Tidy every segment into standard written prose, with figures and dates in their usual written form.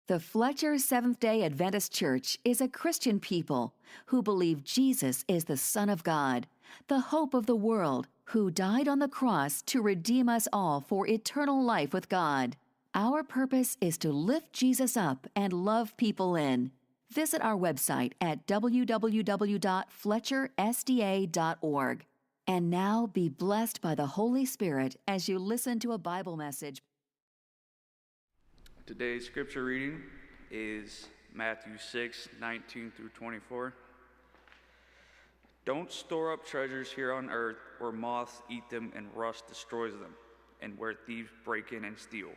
The Fletcher Seventh-day Adventist Church is a Christian people who believe Jesus is the Son of God, the hope of the world, who died on the cross to redeem us all for eternal life with God. Our purpose is to lift Jesus up and love people in. Visit our website at www.fletchersda.org. And now be blessed by the Holy Spirit as you listen to a Bible message. Today's scripture reading is Matthew 6:19 through 24. Don't store up treasures here on earth where moths eat them and rust destroys them, and where thieves break in and steal.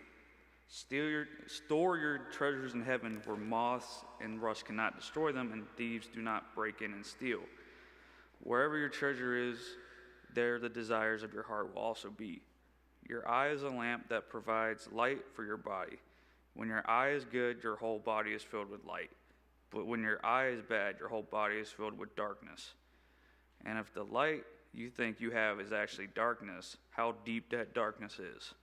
Store your treasures in heaven where moths and rust cannot destroy them, and thieves do not break in and steal. Wherever your treasure is, there the desires of your heart will also be. Your eye is a lamp that provides light for your body. When your eye is good, your whole body is filled with light. But when your eye is bad, your whole body is filled with darkness. And if the light you think you have is actually darkness, how deep that darkness is.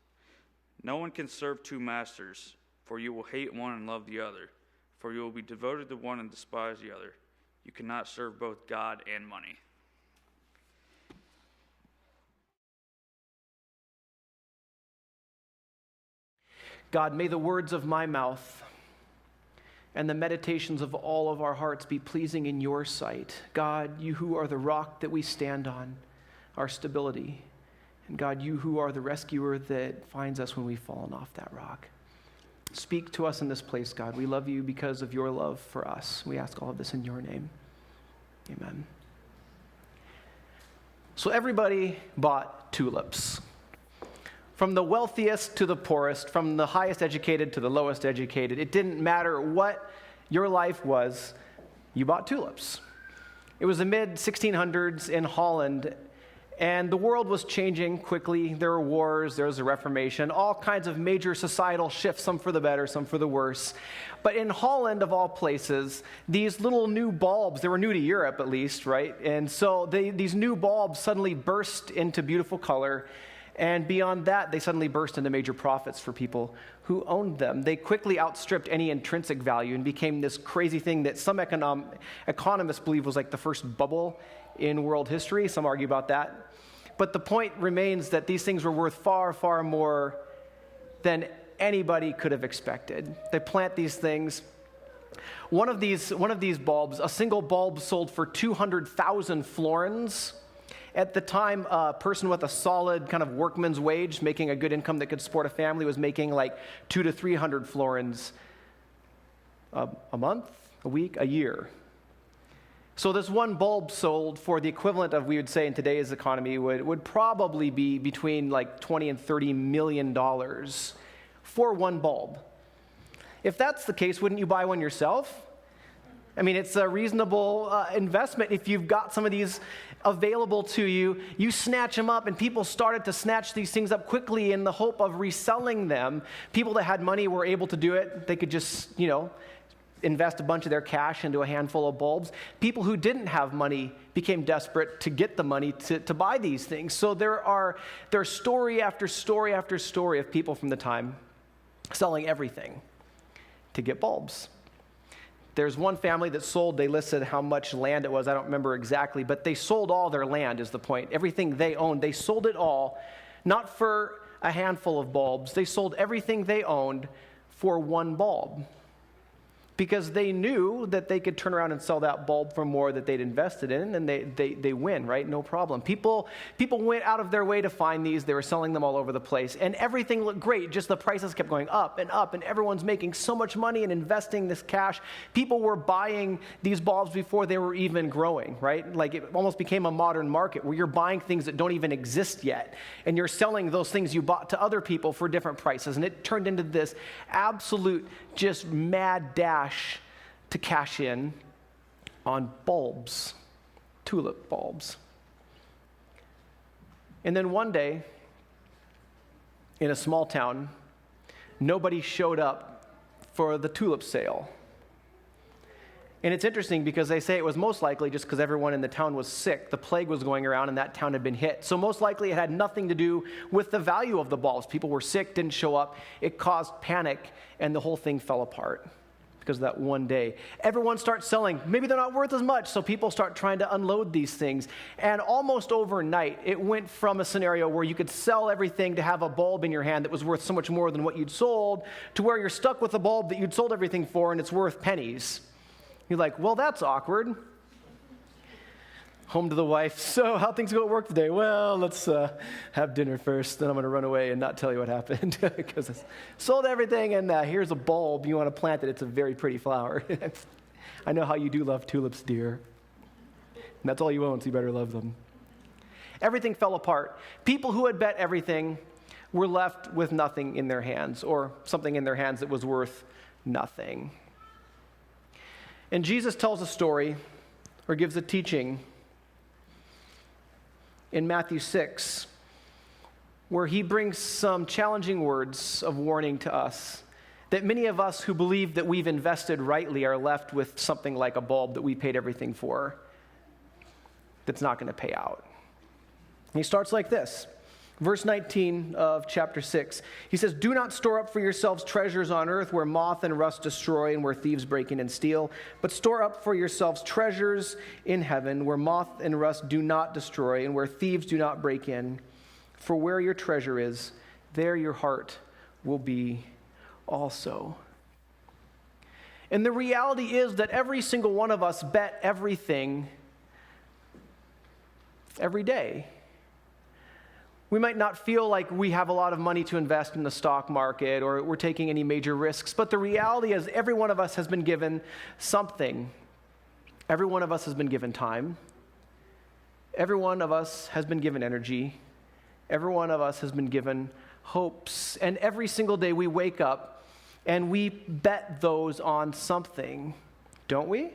No one can serve two masters, for you will hate one and love the other, for you will be devoted to one and despise the other. You cannot serve both God and money. God, may the words of my mouth and the meditations of all of our hearts be pleasing in your sight. God, you who are the rock that we stand on, our stability. And God, you who are the rescuer that finds us when we've fallen off that rock. Speak to us in this place, God. We love you because of your love for us. We ask all of this in your name. Amen. So everybody bought tulips. From the wealthiest to the poorest, from the highest educated to the lowest educated, it didn't matter what your life was, you bought tulips. It was the mid-1600s in Holland, and the world was changing quickly. There were wars, there was a Reformation, all kinds of major societal shifts, some for the better, some for the worse. But in Holland, of all places, these little new bulbs, they were new to Europe at least, right? And so these new bulbs suddenly burst into beautiful color. And beyond that, they suddenly burst into major profits for people who owned them. They quickly outstripped any intrinsic value and became this crazy thing that some economists believe was like the first bubble in world history. Some argue about that. But the point remains that these things were worth far, far more than anybody could have expected. They plant these things. One of these bulbs, a single bulb sold for 200,000 florins. At the time, a person with a solid kind of workman's wage, making a good income that could support a family, was making like 200 to 300 florins a month, a week, a year. So this one bulb sold for the equivalent of, we would say in today's economy, would probably be between like $20 and $30 million for one bulb. If that's the case, wouldn't you buy one yourself? I mean, it's a reasonable investment. If you've got some of these available to you, you snatch them up, and people started to snatch these things up quickly in the hope of reselling them. People that had money were able to do it. They could just, invest a bunch of their cash into a handful of bulbs. People who didn't have money became desperate to get the money to buy these things. So there's story after story after story of people from the time selling everything to get bulbs. There's one family that sold, they listed how much land it was, I don't remember exactly, but they sold all their land is the point. Everything they owned, they sold it all, not for a handful of bulbs. They sold everything they owned for one bulb, because they knew that they could turn around and sell that bulb for more that they'd invested in, and they win, right? No problem. People went out of their way to find these. They were selling them all over the place, and everything looked great. Just the prices kept going up, and everyone's making so much money and investing this cash. People were buying these bulbs before they were even growing, right? Like it almost became a modern market where you're buying things that don't even exist yet, and you're selling those things you bought to other people for different prices, and it turned into this absolute just mad dash to cash in on bulbs, tulip bulbs. And then one day, in a small town, nobody showed up for the tulip sale. And it's interesting because they say it was most likely just because everyone in the town was sick. The plague was going around and that town had been hit. So most likely it had nothing to do with the value of the bulbs. People were sick, didn't show up. It caused panic, and the whole thing fell apart because of that one day. Everyone starts selling. Maybe they're not worth as much, so people start trying to unload these things. And almost overnight, it went from a scenario where you could sell everything to have a bulb in your hand that was worth so much more than what you'd sold, to where you're stuck with a bulb that you'd sold everything for and it's worth pennies. You're like, well, that's awkward. Home to the wife. So how things go at work today? Well, let's have dinner first. Then I'm going to run away and not tell you what happened because I sold everything and here's a bulb. You want to plant it. It's a very pretty flower. I know how you do love tulips, dear. And that's all you own, so you better love them. Everything fell apart. People who had bet everything were left with nothing in their hands, or something in their hands that was worth nothing. And Jesus tells a story, or gives a teaching, in Matthew 6, where he brings some challenging words of warning to us, that many of us who believe that we've invested rightly are left with something like a bulb that we paid everything for that's not going to pay out. And he starts like this. Verse 19 of chapter 6, he says, "Do not store up for yourselves treasures on earth where moth and rust destroy and where thieves break in and steal, but store up for yourselves treasures in heaven where moth and rust do not destroy and where thieves do not break in. For where your treasure is, there your heart will be also." And the reality is that every single one of us bet everything every day. We might not feel like we have a lot of money to invest in the stock market or we're taking any major risks, but the reality is every one of us has been given something. Every one of us has been given time. Every one of us has been given energy. Every one of us has been given hopes. And every single day we wake up and we bet those on something, don't we?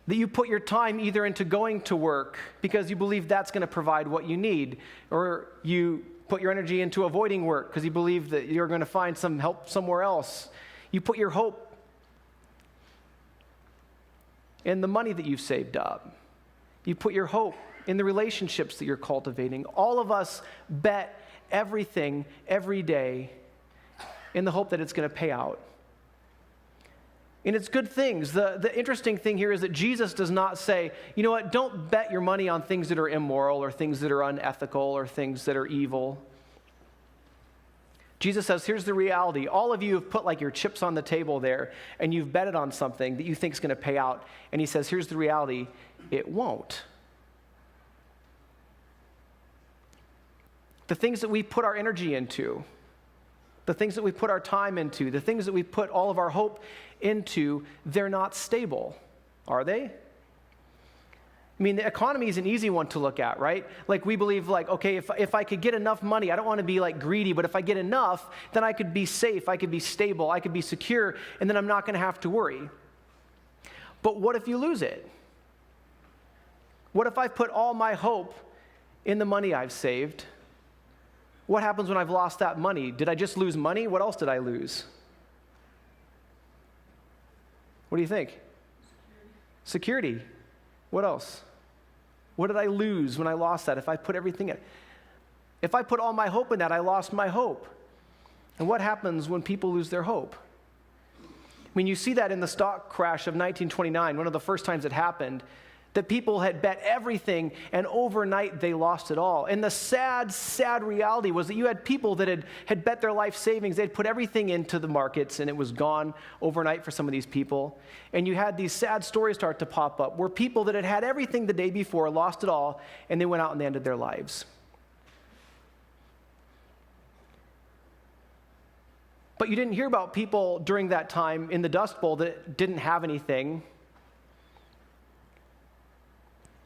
That you put your time either into going to work because you believe that's going to provide what you need, or you put your energy into avoiding work because you believe that you're going to find some help somewhere else. You put your hope in the money that you've saved up. You put your hope in the relationships that you're cultivating. All of us bet everything every day in the hope that it's going to pay out. And it's good things. The interesting thing here is that Jesus does not say, you know what, don't bet your money on things that are immoral or things that are unethical or things that are evil. Jesus says, here's the reality. All of you have put like your chips on the table there and you've betted on something that you think is going to pay out. And he says, here's the reality. It won't. The things that we put our energy into, the things that we put our time into, the things that we put all of our hope into, they're not stable, are they? I mean, the economy is an easy one to look at, right? Like we believe like, okay, if I could get enough money, I don't want to be like greedy, but if I get enough, then I could be safe, I could be stable, I could be secure, and then I'm not going to have to worry. But what if you lose it? What if I put all my hope in the money I've saved? What happens when I've lost that money? Did I just lose money? What else did I lose? What do you think? Security. What else? What did I lose when I lost that? If I put everything in, if I put all my hope in that, I lost my hope. And what happens when people lose their hope? I mean, you see that in the stock crash of 1929, one of the first times it happened, that people had bet everything and overnight they lost it all. And the sad, sad reality was that you had people that had bet their life savings. They'd put everything into the markets and it was gone overnight for some of these people. And you had these sad stories start to pop up where people that had had everything the day before lost it all and they went out and they ended their lives. But you didn't hear about people during that time in the Dust Bowl that didn't have anything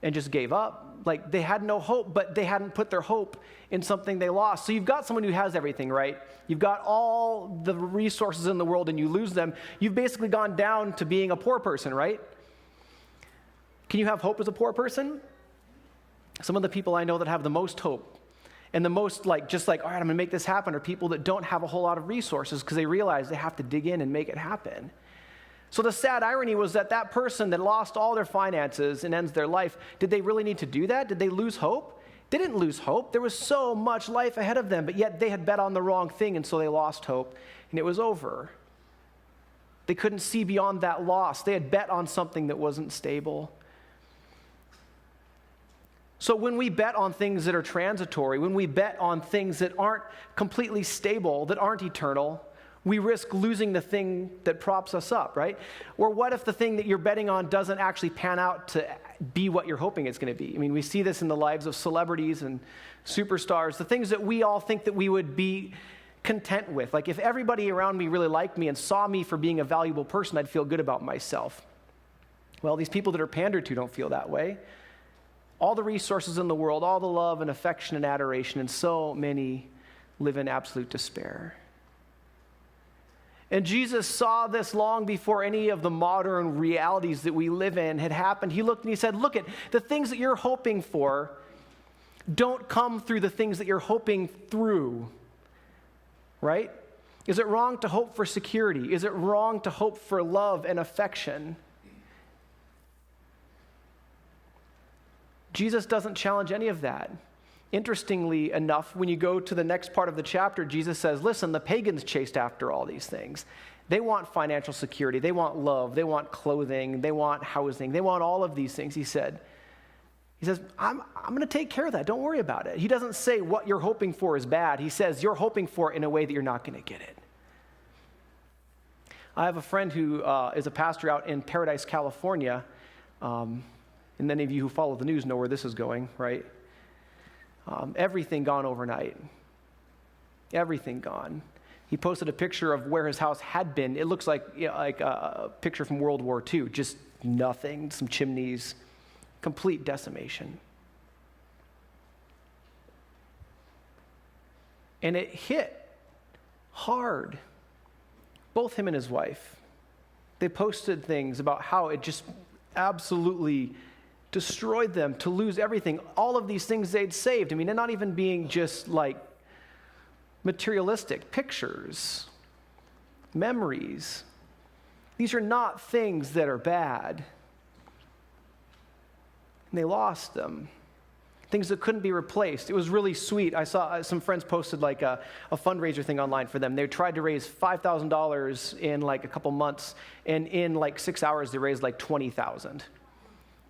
and just gave up. Like they had no hope, but they hadn't put their hope in something they lost. So you've got someone who has everything, right? You've got all the resources in the world and you lose them. You've basically gone down to being a poor person, right? Can you have hope as a poor person? Some of the people I know that have the most hope and the most all right, I'm going to make this happen are people that don't have a whole lot of resources because they realize they have to dig in and make it happen. So the sad irony was that that person that lost all their finances and ends their life, did they really need to do that? Did they lose hope? They didn't lose hope. There was so much life ahead of them, but yet they had bet on the wrong thing, and so they lost hope, and it was over. They couldn't see beyond that loss. They had bet on something that wasn't stable. So when we bet on things that are transitory, when we bet on things that aren't completely stable, that aren't eternal, we risk losing the thing that props us up, right? Or what if the thing that you're betting on doesn't actually pan out to be what you're hoping it's going to be? I mean, we see this in the lives of celebrities and superstars, the things that we all think that we would be content with. Like if everybody around me really liked me and saw me for being a valuable person, I'd feel good about myself. Well, these people that are pandered to don't feel that way. All the resources in the world, all the love and affection and adoration, and so many live in absolute despair. And Jesus saw this long before any of the modern realities that we live in had happened. He looked and he said, look at the things that you're hoping for don't come through the things that you're hoping through, right? Is it wrong to hope for security? Is it wrong to hope for love and affection? Jesus doesn't challenge any of that. Interestingly enough, when you go to the next part of the chapter, Jesus says, listen, the pagans chased after all these things. They want financial security. They want love. They want clothing. They want housing. They want all of these things, he said. He says, I'm going to take care of that. Don't worry about it. He doesn't say what you're hoping for is bad. He says you're hoping for it in a way that you're not going to get it. I have a friend who is a pastor out in Paradise, California. And any of you who follow the news know where this is going, right? Everything gone overnight. Everything gone. He posted a picture of where his house had been. It looks like, like a picture from World War II. Just nothing, some chimneys, complete decimation. And it hit hard. Both him and his wife. They posted things about how it just absolutely destroyed them to lose everything. All of these things they'd saved. I mean, they're not even being just like materialistic pictures, memories. These are not things that are bad. And they lost them. Things that couldn't be replaced. It was really sweet. I saw some friends posted like a fundraiser thing online for them. They tried to raise $5,000 in like a couple months, and in like 6 hours they raised like $20,000.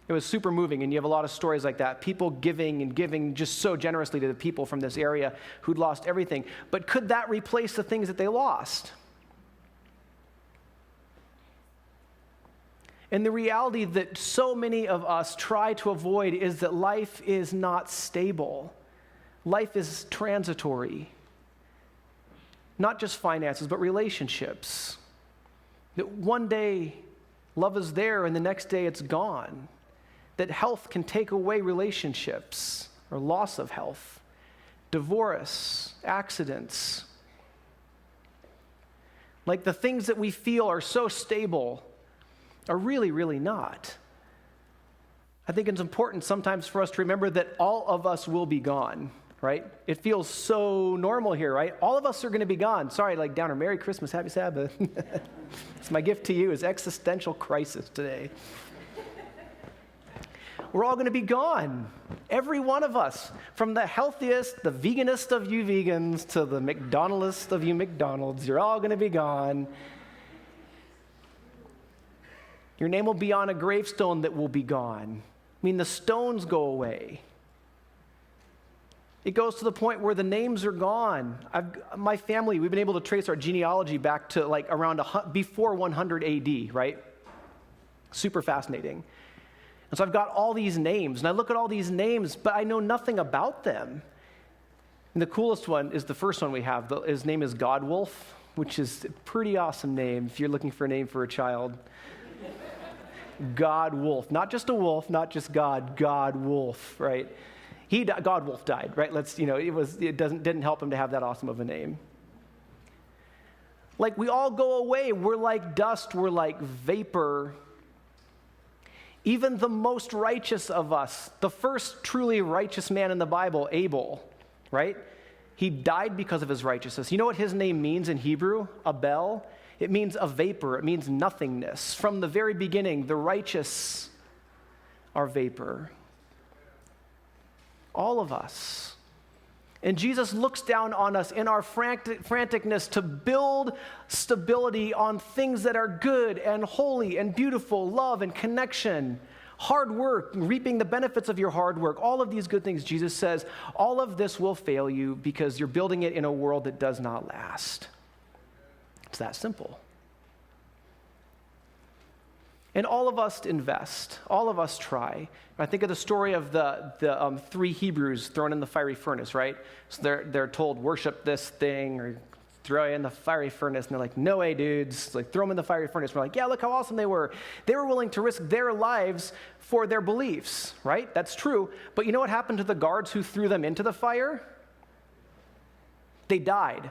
It was super moving, and you have a lot of stories like that. People giving and giving just so generously to the people from this area who'd lost everything. But could that replace the things that they lost? And the reality that so many of us try to avoid is that life is not stable. Life is transitory. Not just finances, but relationships. That one day love is there and the next day it's gone. That health can take away relationships, or loss of health, divorce, accidents. Like the things that we feel are so stable are really, really not. I think it's important sometimes for us to remember that all of us will be gone, right? It feels so normal here, right? All of us are going to be gone. Sorry, like Downer, Merry Christmas, Happy Sabbath. It's my gift to you is existential crisis today. We're all going to be gone. Every one of us. From the healthiest, the veganest of you vegans to the McDonaldist of you McDonalds. You're all going to be gone. Your name will be on a gravestone that will be gone. I mean, the stones go away. It goes to the point where the names are gone. My family, we've been able to trace our genealogy back to like around before 100 AD, right? Super fascinating. And so I've got all these names, and I look at all these names, but I know nothing about them. And the coolest one is the first one we have. His name is Godwolf, which is a pretty awesome name if you're looking for a name for a child. Godwolf, not just a wolf, not just God, Godwolf, right? Godwolf died, right? It didn't help him to have that awesome of a name. Like we all go away. We're like dust. We're like vapor. Even the most righteous of us, the first truly righteous man in the Bible, Abel, right? He died because of his righteousness. You know what his name means in Hebrew? Abel. It means a vapor. It means nothingness. From the very beginning, the righteous are vapor. All of us. And Jesus looks down on us in our franticness to build stability on things that are good and holy and beautiful, love and connection, hard work, reaping the benefits of your hard work. All of these good things, Jesus says, all of this will fail you because you're building it in a world that does not last. It's that simple. And all of us invest. All of us try. I think of the story of the 3 Hebrews thrown in the fiery furnace, right? So they're told, worship this thing or throw it in the fiery furnace. And they're like, no way, dudes. Like, throw them in the fiery furnace. We're like, yeah, look how awesome they were. They were willing to risk their lives for their beliefs, right? That's true. But you know what happened to the guards who threw them into the fire? They died.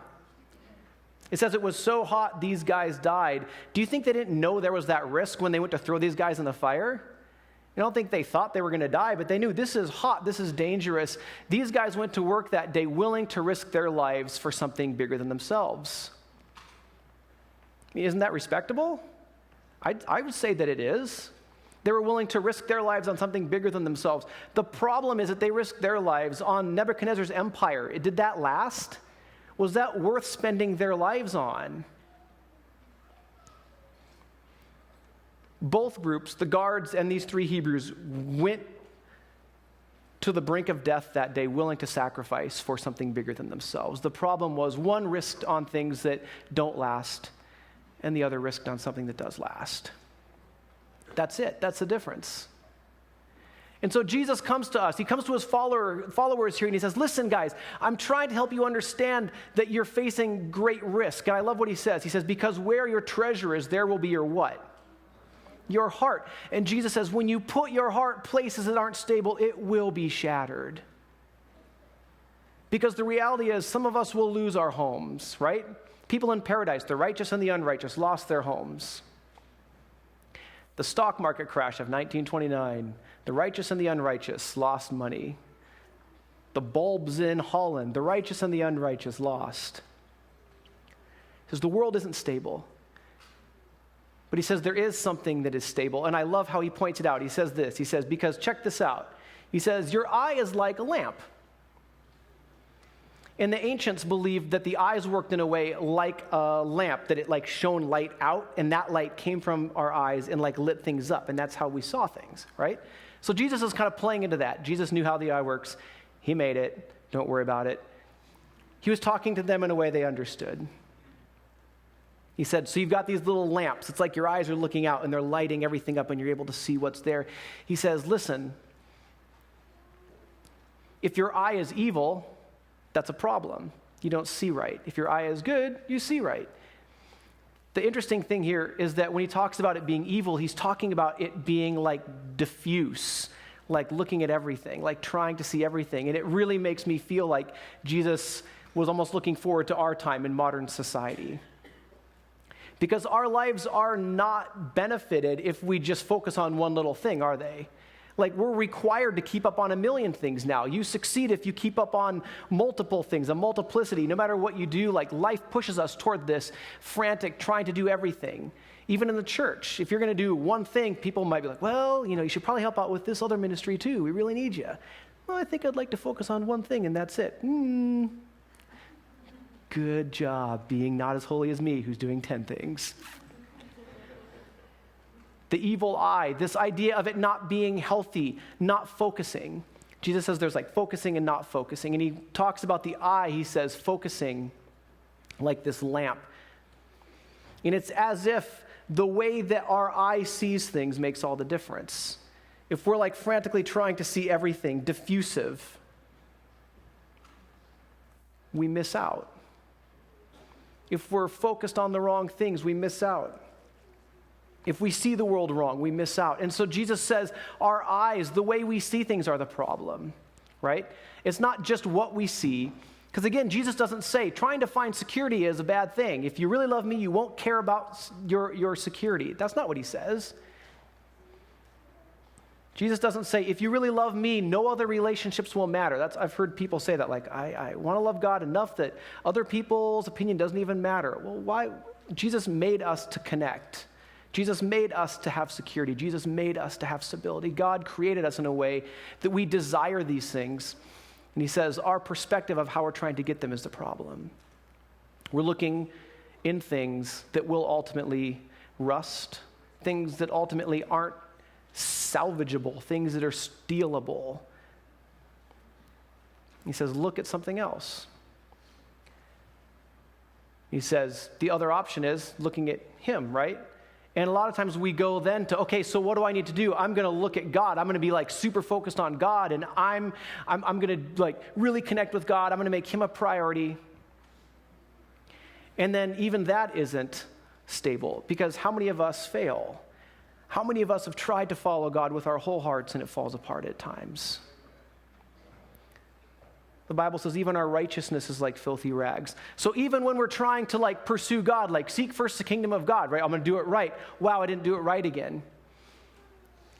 It says it was so hot, these guys died. Do you think they didn't know there was that risk when they went to throw these guys in the fire? I don't think they thought they were going to die, but they knew this is hot, this is dangerous. These guys went to work that day willing to risk their lives for something bigger than themselves. Isn't that respectable? I would say that it is. They were willing to risk their lives on something bigger than themselves. The problem is that they risked their lives on Nebuchadnezzar's empire. Did that last? Was that worth spending their lives on? Both groups, the guards and these 3 Hebrews, went to the brink of death that day, willing to sacrifice for something bigger than themselves. The problem was one risked on things that don't last, and the other risked on something that does last. That's it. That's the difference. And so Jesus comes to us. He comes to his followers here, and he says, listen, guys, I'm trying to help you understand that you're facing great risk. And I love what he says. He says, because where your treasure is, there will be your what? Your heart. And Jesus says, when you put your heart places that aren't stable, it will be shattered. Because the reality is, some of us will lose our homes, right? People in paradise, the righteous and the unrighteous, lost their homes. The stock market crash of 1929, the righteous and the unrighteous lost money. The bulbs in Holland, the righteous and the unrighteous lost. He says the world isn't stable. But he says there is something that is stable. And I love how he points it out. He says this. He says, because check this out. He says, your eye is like a lamp. And the ancients believed that the eyes worked in a way like a lamp, that it like shone light out, and that light came from our eyes and like lit things up, and that's how we saw things, right? So Jesus is kind of playing into that. Jesus knew how the eye works. He made it. Don't worry about it. He was talking to them in a way they understood. He said, so you've got these little lamps. It's like your eyes are looking out and they're lighting everything up and you're able to see what's there. He says, listen, if your eye is evil, that's a problem. You don't see right. If your eye is good, you see right. The interesting thing here is that when he talks about it being evil, he's talking about it being like diffuse, like looking at everything, like trying to see everything. And it really makes me feel like Jesus was almost looking forward to our time in modern society. Because our lives are not benefited if we just focus on one little thing, are they? Like, we're required to keep up on a million things now. You succeed if you keep up on multiple things, a multiplicity. No matter what you do, like, life pushes us toward this frantic trying to do everything. Even in the church, if you're going to do one thing, people might be like, well, you should probably help out with this other ministry too. We really need you. Well, I think I'd like to focus on one thing, and that's it. Good job being not as holy as me, who's doing 10 things. The evil eye, this idea of it not being healthy, not focusing. Jesus says there's like focusing and not focusing. And he talks about the eye, he says, focusing like this lamp. And it's as if the way that our eye sees things makes all the difference. If we're like frantically trying to see everything, diffusive, we miss out. If we're focused on the wrong things, we miss out. If we see the world wrong, we miss out. And so Jesus says our eyes, the way we see things, are the problem, right? It's not just what we see. Because again, Jesus doesn't say trying to find security is a bad thing. If you really love me, you won't care about your security. That's not what he says. Jesus doesn't say, if you really love me, no other relationships will matter. I've heard people say that, like, I want to love God enough that other people's opinion doesn't even matter. Well, why? Jesus made us to connect. Jesus made us to have security. Jesus made us to have stability. God created us in a way that we desire these things. And he says our perspective of how we're trying to get them is the problem. We're looking in things that will ultimately rust, things that ultimately aren't salvageable, things that are stealable. He says, look at something else. He says, the other option is looking at him, right? And a lot of times we go then to, okay, so what do I need to do? I'm going to look at God. I'm going to be like super focused on God, and I'm going to like really connect with God. I'm going to make him a priority. And then even that isn't stable, because how many of us fail? How many of us have tried to follow God with our whole hearts and it falls apart at times? The Bible says even our righteousness is like filthy rags. So even when we're trying to like pursue God, like seek first the kingdom of God, right? I'm going to do it right. Wow, I didn't do it right again.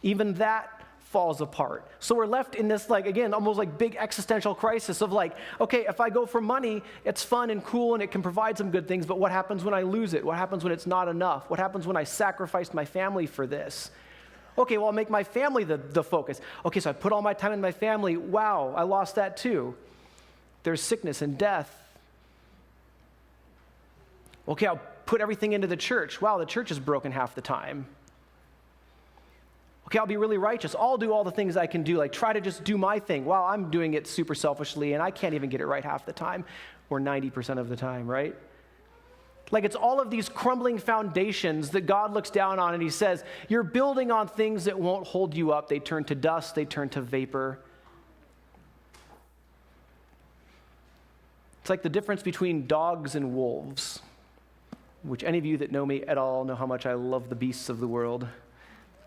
Even that falls apart. So we're left in this like, again, almost like big existential crisis of like, okay, if I go for money, it's fun and cool and it can provide some good things, but what happens when I lose it? What happens when it's not enough? What happens when I sacrificed my family for this? Okay, well, I'll make my family the focus. Okay, so I put all my time in my family. Wow, I lost that too. There's sickness and death. Okay, I'll put everything into the church. Wow, the church is broken half the time. Okay, I'll be really righteous. I'll do all the things I can do, like try to just do my thing. Wow, I'm doing it super selfishly, and I can't even get it right half the time, or 90% of the time, right? Like it's all of these crumbling foundations that God looks down on, and he says, you're building on things that won't hold you up. They turn to dust, they turn to vapor. It's like the difference between dogs and wolves, which any of you that know me at all know how much I love the beasts of the world.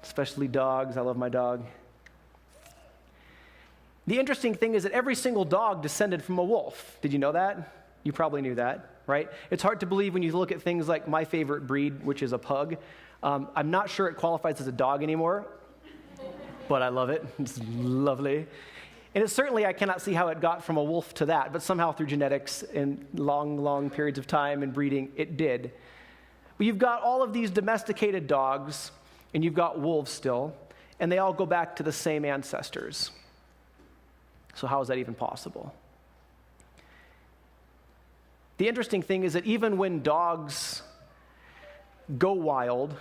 Especially dogs. I love my dog. The interesting thing is that every single dog descended from a wolf. Did you know that? You probably knew that, right? It's hard to believe when you look at things like my favorite breed, which is a pug. I'm not sure it qualifies as a dog anymore, but I love it. It's lovely. And it's certainly, I cannot see how it got from a wolf to that, but somehow through genetics and long, long periods of time and breeding, it did. But you've got all of these domesticated dogs, and you've got wolves still, and they all go back to the same ancestors. So how is that even possible? The interesting thing is that even when dogs go wild,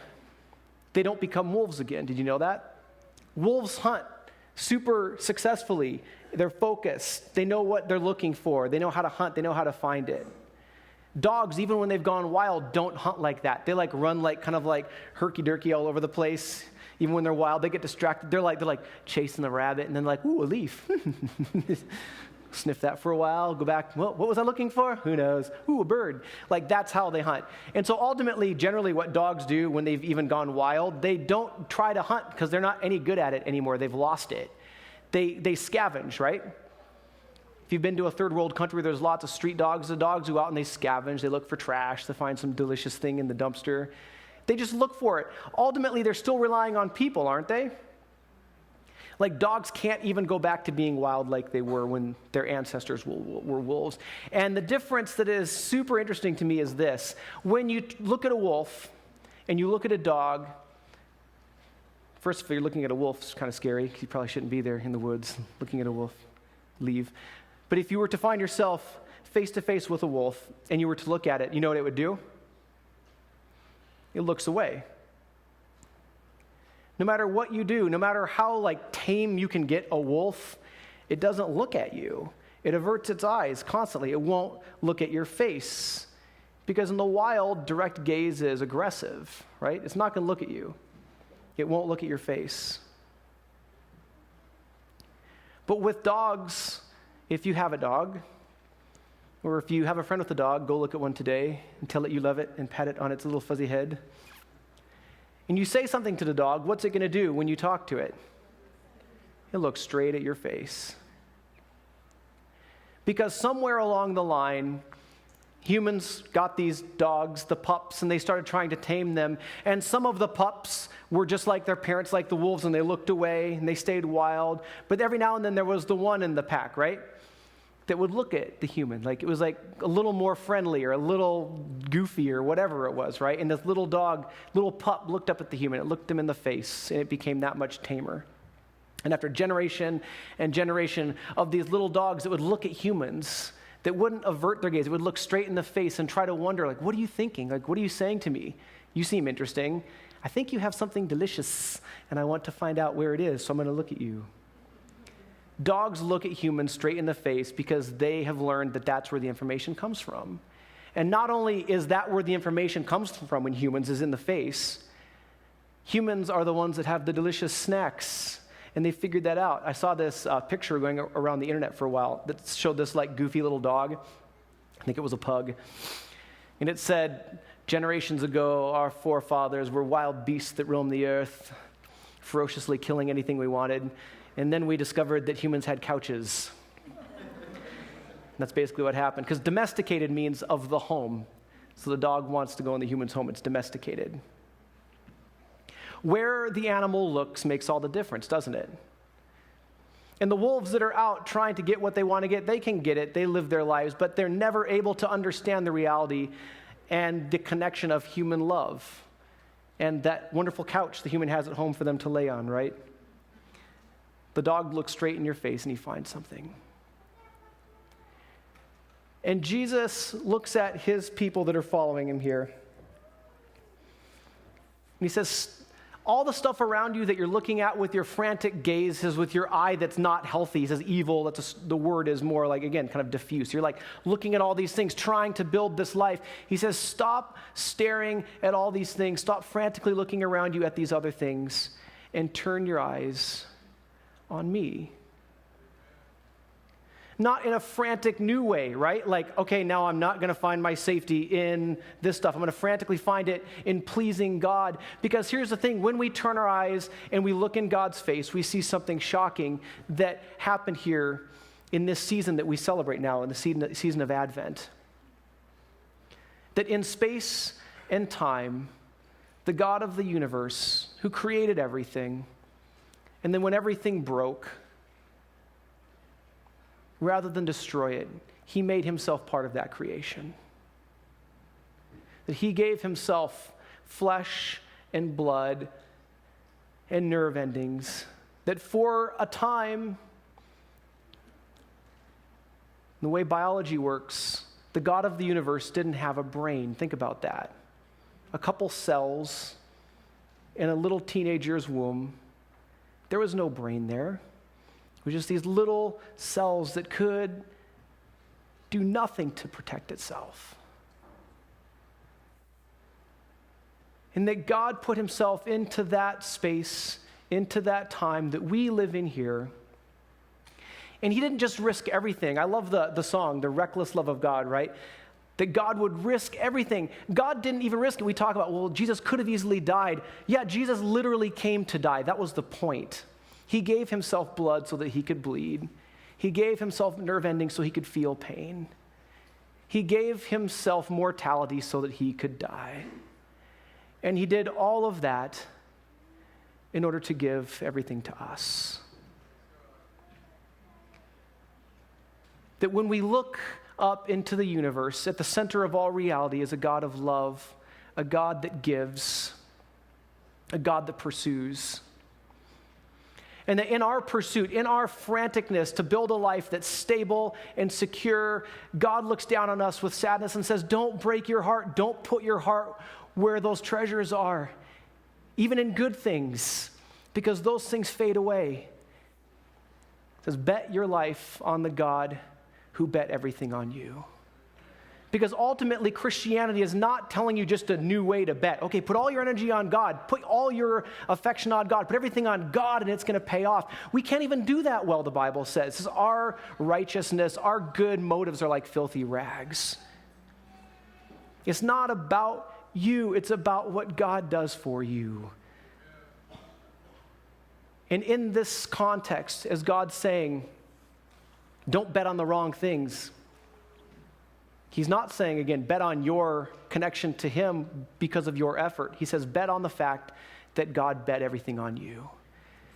they don't become wolves again. Did you know that? Wolves hunt super successfully. They're focused. They know what they're looking for. They know how to hunt. They know how to find it. Dogs, even when they've gone wild, don't hunt like that. They like run like kind of like herky-jerky all over the place. Even when they're wild, they get distracted. They're like chasing the rabbit, and then like, ooh, a leaf. Sniff that for a while, go back. Well, what was I looking for? Who knows? Ooh, a bird. Like that's how they hunt. And so ultimately, generally what dogs do when they've even gone wild, they don't try to hunt because they're not any good at it anymore. They've lost it. They scavenge, right? If you've been to a third world country where there's lots of street dogs, the dogs go out and they scavenge, they look for trash, they find some delicious thing in the dumpster. They just look for it. Ultimately, they're still relying on people, aren't they? Like dogs can't even go back to being wild like they were when their ancestors were wolves. And the difference that is super interesting to me is this. When you look at a wolf and you look at a dog, first, if you're looking at a wolf, it's kind of scary because you probably shouldn't be there in the woods looking at a wolf. Leave. But if you were to find yourself face to face with a wolf and you were to look at it, you know what it would do? It looks away. No matter what you do, no matter how like tame you can get a wolf, it doesn't look at you. It averts its eyes constantly. It won't look at your face because in the wild, direct gaze is aggressive, right? It's not going to look at you. It won't look at your face. But with dogs, if you have a dog, or if you have a friend with a dog, go look at one today and tell it you love it and pat it on its little fuzzy head. And you say something to the dog, what's it going to do when you talk to it? It looks straight at your face. Because somewhere along the line, humans got these dogs, the pups, and they started trying to tame them. And some of the pups were just like their parents, like the wolves, and they looked away and they stayed wild. But every now and then there was the one in the pack, right? that would look at the human. Like it was like a little more friendly or a little goofy or whatever it was, right? And this little dog, little pup looked up at the human. It looked him in the face, and it became that much tamer. And after generation and generation of these little dogs that would look at humans, that wouldn't avert their gaze, it would look straight in the face and try to wonder, like, what are you thinking? Like, what are you saying to me? You seem interesting. I think you have something delicious, and I want to find out where it is, so I'm going to look at you. Dogs look at humans straight in the face because they have learned that that's where the information comes from. And not only is that where the information comes from when humans is in the face, humans are the ones that have the delicious snacks, and they figured that out. I saw this picture going around the internet for a while that showed this like goofy little dog. I think it was a pug. And it said, generations ago, our forefathers were wild beasts that roamed the earth, ferociously killing anything we wanted. And then we discovered that humans had couches. That's basically what happened. Because domesticated means of the home. So the dog wants to go in the human's home. It's domesticated. Where the animal looks makes all the difference, doesn't it? And the wolves that are out trying to get what they want to get, they can get it. They live their lives, but they're never able to understand the reality and the connection of human love and that wonderful couch the human has at home for them to lay on, right? The dog looks straight in your face and he finds something. And Jesus looks at his people that are following him here. And he says, all the stuff around you that you're looking at with your frantic gaze is with your eye that's not healthy. He says evil, the word is more like, again, kind of diffuse. You're like looking at all these things, trying to build this life. He says, stop staring at all these things. Stop frantically looking around you at these other things and turn your eyes on me. Not in a frantic new way, right? Like, okay, now I'm not going to find my safety in this stuff. I'm going to frantically find it in pleasing God. Because here's the thing, when we turn our eyes and we look in God's face, we see something shocking that happened here in this season that we celebrate now, in the season of Advent. That in space and time, the God of the universe, who created everything, and then when everything broke, rather than destroy it, he made himself part of that creation. That he gave himself flesh and blood and nerve endings, that for a time, the way biology works, the God of the universe didn't have a brain. Think about that. A couple cells in a little teenager's womb. There was no brain there. It was just these little cells that could do nothing to protect itself. And that God put himself into that space, into that time that we live in here. And he didn't just risk everything. I love the song, The Reckless Love of God, right? That God would risk everything. God didn't even risk it. We talk about, well, Jesus could have easily died. Yeah, Jesus literally came to die. That was the point. He gave himself blood so that he could bleed. He gave himself nerve endings so he could feel pain. He gave himself mortality so that he could die. And he did all of that in order to give everything to us. That when we look up into the universe, at the center of all reality is a God of love, a God that gives, a God that pursues. And that in our pursuit, in our franticness to build a life that's stable and secure, God looks down on us with sadness and says, don't break your heart. Don't put your heart where those treasures are, even in good things, because those things fade away. It says, bet your life on the God who bet everything on you. Because ultimately, Christianity is not telling you just a new way to bet. Okay, put all your energy on God. Put all your affection on God. Put everything on God, and it's going to pay off. We can't even do that well, the Bible says. This is our righteousness, our good motives are like filthy rags. It's not about you. It's about what God does for you. And in this context, as God's saying, don't bet on the wrong things. He's not saying, again, bet on your connection to him because of your effort. He says, bet on the fact that God bet everything on you.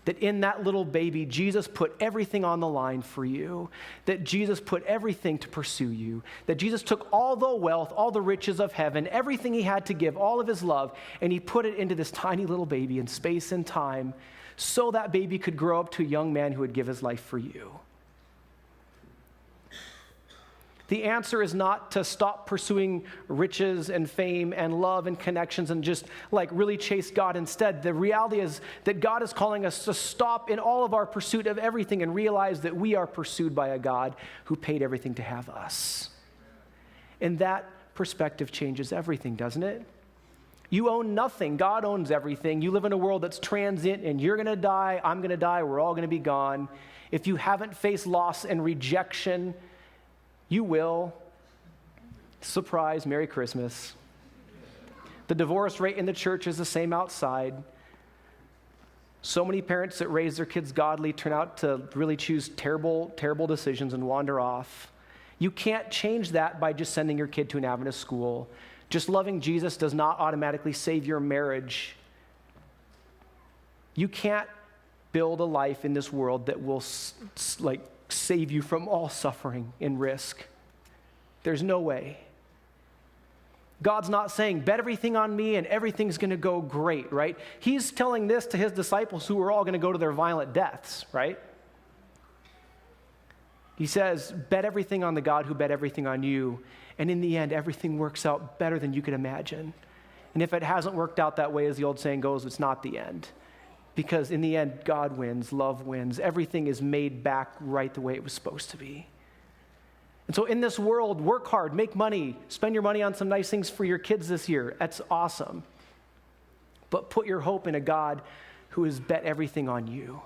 that in that little baby, Jesus put everything on the line for you, that Jesus put everything to pursue you, that Jesus took all the wealth, all the riches of heaven, everything he had to give, all of his love, and he put it into this tiny little baby in space and time so that baby could grow up to a young man who would give his life for you. The answer is not to stop pursuing riches and fame and love and connections and just like really chase God instead. The reality is that God is calling us to stop in all of our pursuit of everything and realize that we are pursued by a God who paid everything to have us. And that perspective changes everything, doesn't it? You own nothing. God owns everything. You live in a world that's transient, and you're going to die, I'm going to die, we're all going to be gone. If you haven't faced loss and rejection, you will. Surprise, Merry Christmas. The divorce rate in the church is the same outside. So many parents that raise their kids godly turn out to really choose terrible, terrible decisions and wander off. You can't change that by just sending your kid to an Adventist school. Just loving Jesus does not automatically save your marriage. You can't build a life in this world that will save you from all suffering and risk. There's no way. God's not saying, bet everything on me and everything's going to go great, right? He's telling this to his disciples who are all going to go to their violent deaths, right? He says, bet everything on the God who bet everything on you, and in the end, everything works out better than you could imagine. And if it hasn't worked out that way, as the old saying goes, it's not the end. Because in the end, God wins, love wins. Everything is made back right the way it was supposed to be. And so in this world, work hard, make money, spend your money on some nice things for your kids this year. That's awesome. But put your hope in a God who has bet everything on you.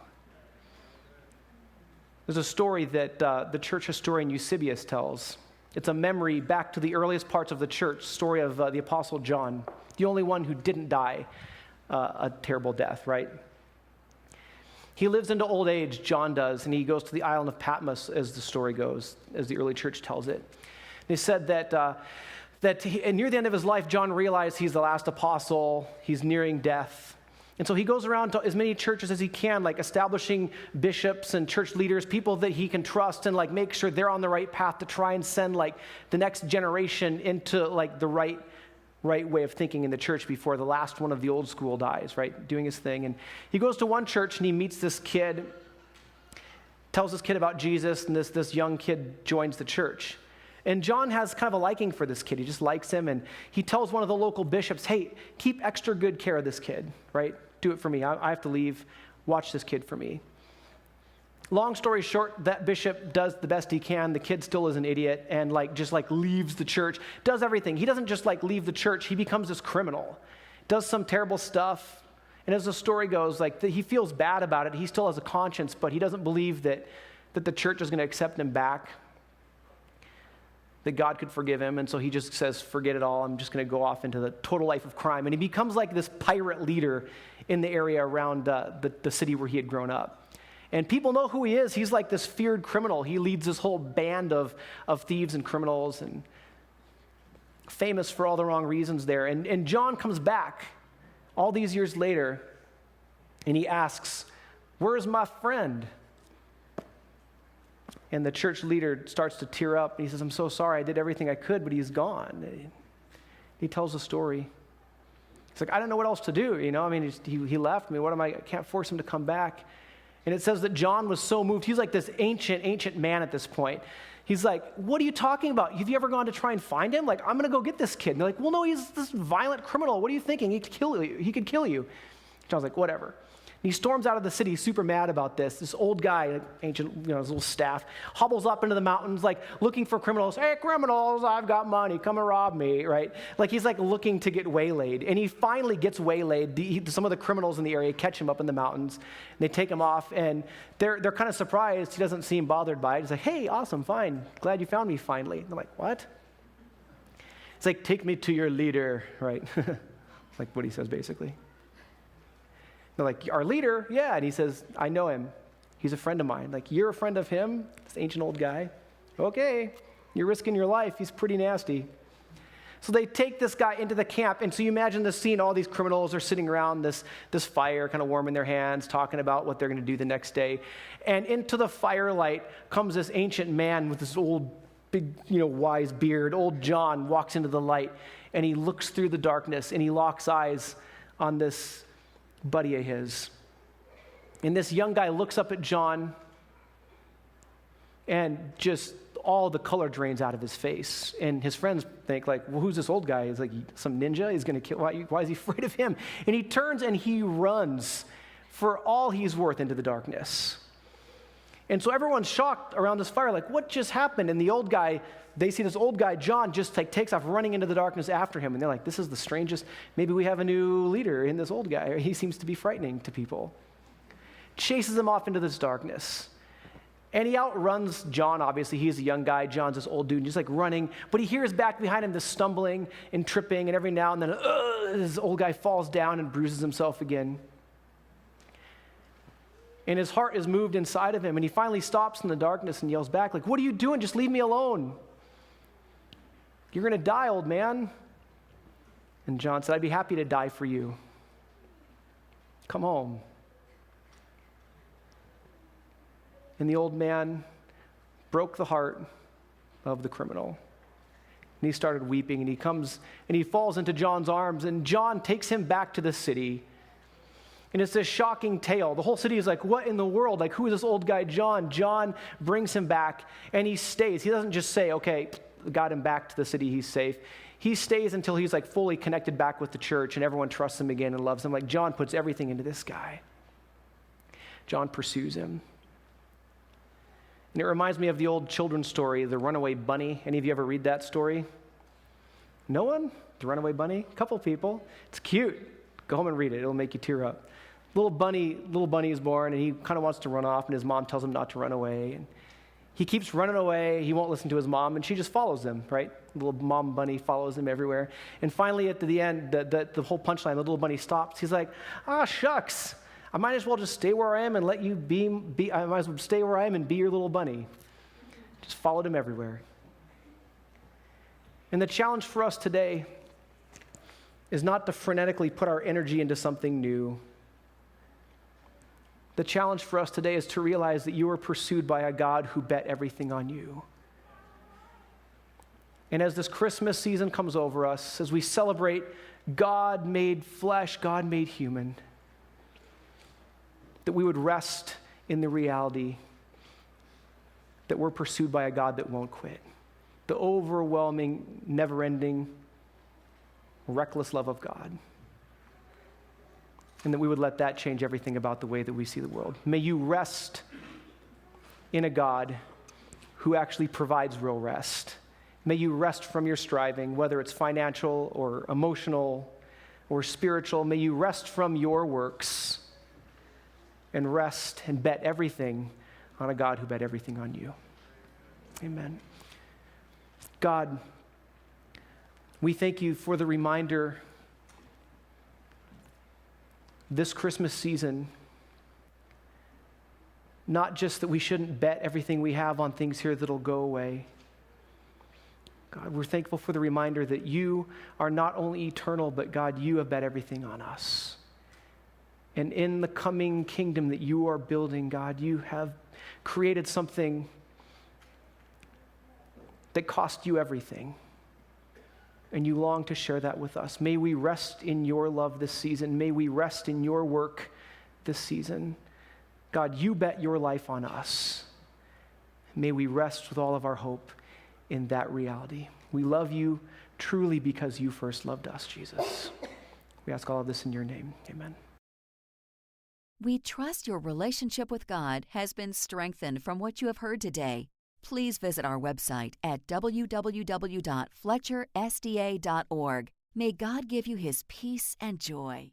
There's a story that the church historian Eusebius tells. It's a memory back to the earliest parts of the church, story of the Apostle John, the only one who didn't die a terrible death, right? He lives into old age, John does, and he goes to the island of Patmos, as the story goes, as the early church tells it. They said that near the end of his life, John realized he's the last apostle, he's nearing death. And so he goes around to as many churches as he can, like establishing bishops and church leaders, people that he can trust and like make sure they're on the right path to try and send like the next generation into like the right way of thinking in the church before the last one of the old school dies, right? Doing his thing. And he goes to one church and he meets this kid, tells this kid about Jesus, and this young kid joins the church. And John has kind of a liking for this kid. He just likes him, and he tells one of the local bishops, hey, keep extra good care of this kid, right? Do it for me. I have to leave. Watch this kid for me. Long story short, that bishop does the best he can. The kid still is an idiot and just leaves the church, does everything. He doesn't just leave the church. He becomes this criminal, does some terrible stuff. And as the story goes, he feels bad about it. He still has a conscience, but he doesn't believe that the church is going to accept him back, that God could forgive him. And so he just says, forget it all. I'm just going to go off into the total life of crime. And he becomes this pirate leader in the area around the city where he had grown up. And people know who he is. He's this feared criminal. He leads this whole band of thieves and criminals, and famous for all the wrong reasons there. And John comes back all these years later, and he asks, where's my friend? And the church leader starts to tear up, and he says, I'm so sorry, I did everything I could, but he's gone. He tells the story. He's like, I don't know what else to do, he left me. I can't force him to come back. And it says that John was so moved. He's this ancient man at this point. He's like, what are you talking about? Have you ever gone to try and find him? I'm going to go get this kid. And they're like, well, no, he's this violent criminal. What are you thinking? He could kill you. John's like, whatever. And he storms out of the city, super mad about this. This old guy, ancient, his little staff, hobbles up into the mountains, looking for criminals. Hey, criminals, I've got money. Come and rob me, right? He's looking to get waylaid. And he finally gets waylaid. Some of the criminals in the area catch him up in the mountains. And they take him off, and they're kind of surprised. He doesn't seem bothered by it. He's like, hey, awesome, fine. Glad you found me finally. And they're like, what? It's like, take me to your leader, right? What he says, basically. They're like, our leader? Yeah. And he says, I know him. He's a friend of mine. You're a friend of him? This ancient old guy? Okay. You're risking your life. He's pretty nasty. So they take this guy into the camp, and so you imagine this scene, all these criminals are sitting around this fire, kind of warming their hands, talking about what they're going to do the next day. And into the firelight comes this ancient man with this old, big, wise beard. Old John walks into the light, and he looks through the darkness, and he locks eyes on this buddy of his. And this young guy looks up at John, and just all the color drains out of his face. And his friends think, well, who's this old guy? He's like some ninja? He's going to kill, why is he afraid of him? And he turns and he runs for all he's worth into the darkness. And so everyone's shocked around this fire, what just happened? And the old guy, they see this old guy, John, just takes off running into the darkness after him. And they're like, this is the strangest, maybe we have a new leader in this old guy. He seems to be frightening to people. Chases him off into this darkness. And he outruns John, obviously. He's a young guy. John's this old dude, just running. But he hears back behind him this stumbling and tripping, and every now and then, this old guy falls down and bruises himself again. And his heart is moved inside of him, and he finally stops in the darkness and yells back, what are you doing? Just leave me alone. You're going to die, old man. And John said, I'd be happy to die for you. Come home. And the old man broke the heart of the criminal. And he started weeping, and he comes and he falls into John's arms, and John takes him back to the city. And it's this shocking tale. The whole city is like, what in the world? Who is this old guy, John? John brings him back, and he stays. He doesn't just say, okay, got him back to the city, he's safe. He stays until he's fully connected back with the church, and everyone trusts him again and loves him. John puts everything into this guy. John pursues him. And it reminds me of the old children's story, The Runaway Bunny. Any of you ever read that story? No one? The Runaway Bunny? A couple people. It's cute. Go home and read it. It'll make you tear up. Little bunny is born, and he kind of wants to run off, and his mom tells him not to run away. And he keeps running away. He won't listen to his mom, and she just follows him, right? Little mom bunny follows him everywhere. And finally, at the end, the whole punchline, the little bunny stops. He's like, shucks. I might as well just stay where I am and let you be. I might as well stay where I am and be your little bunny. Just followed him everywhere. And the challenge for us today is not to frenetically put our energy into something new. The challenge for us today is to realize that you are pursued by a God who bet everything on you. And as this Christmas season comes over us, as we celebrate God made flesh, God made human, that we would rest in the reality that we're pursued by a God that won't quit. The overwhelming, never-ending, reckless love of God. And that we would let that change everything about the way that we see the world. May you rest in a God who actually provides real rest. May you rest from your striving, whether it's financial or emotional or spiritual. May you rest from your works and rest and bet everything on a God who bet everything on you. Amen. God, we thank you for the reminder this Christmas season, not just that we shouldn't bet everything we have on things here that'll go away. God, we're thankful for the reminder that you are not only eternal, but God, you have bet everything on us. And in the coming kingdom that you are building, God, you have created something that cost you everything. And you long to share that with us. May we rest in your love this season. May we rest in your work this season. God, you bet your life on us. May we rest with all of our hope in that reality. We love you truly because you first loved us, Jesus. We ask all of this in your name. Amen. We trust your relationship with God has been strengthened from what you have heard today. Please visit our website at www.fletchersda.org. May God give you his peace and joy.